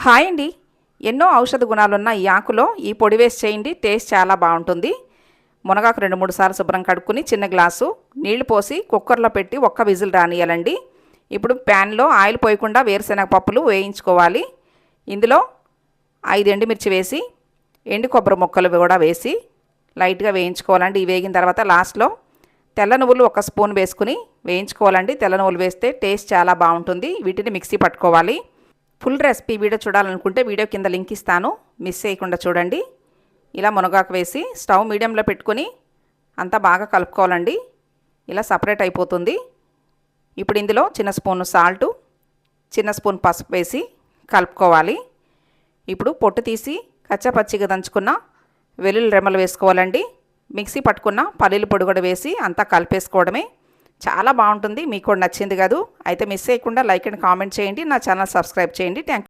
Hi అండి. ఎన్నో ఔషధ గుణాలున్న ఈ ఆకులో ఈ పొడి వేసి చేయండి, టేస్ట్ చాలా బాగుంటుంది. మునగాకు 2-3 సార్లు శుభ్రం కడుక్కుని చిన్న గ్లాసు నీళ్లు పోసి కుక్కర్లో పెట్టి ఒక్క విజిల్ రానియాలండి. ఇప్పుడు ప్యాన్లో ఆయిల్ పోయకుండా వేరుశనగ పప్పులు వేయించుకోవాలి. ఇందులో 5 ఎండుమిర్చి వేసి ఎండు కొబ్బరి ముక్కలు కూడా వేసి లైట్గా వేయించుకోవాలండి. ఇవి వేగిన తర్వాత లాస్ట్లో తెల్ల నువ్వులు 1 స్పూన్ వేసుకుని వేయించుకోవాలండి. తెల్ల నువ్వులు వేస్తే టేస్ట్ చాలా బాగుంటుంది. వీటిని మిక్సీ పట్టుకోవాలి. ఫుల్ రెసిపీ వీడియో చూడాలనుకుంటే వీడియో కింద లింక్ ఇస్తాను, మిస్ చేయకుండా చూడండి. ఇలా మునగాకు వేసి స్టవ్ మీడియంలో పెట్టుకొని అంతా బాగా కలుపుకోవాలండి. ఇలా సపరేట్ అయిపోతుంది. ఇప్పుడు ఇందులో చిన్న స్పూన్ సాల్టు, చిన్న స్పూన్ పసుపు వేసి కలుపుకోవాలి. ఇప్పుడు పొట్టు తీసి కచ్చాపచ్చిగా దంచుకున్న వెల్లుల్లి రెమ్మలు వేసుకోవాలండి. మిక్సీ పట్టుకున్న పల్లీల పొడి కూడా వేసి అంతా కలిపేసుకోవడమే. చాలా బాగుంటుంది. మీకు కూడా నచ్చింది కాదు అయితే మిస్ చేయకుండా లైక్ అండ్ కామెంట్ చేయండి. నా ఛానల్ సబ్స్క్రైబ్ చేయండి. Thank you.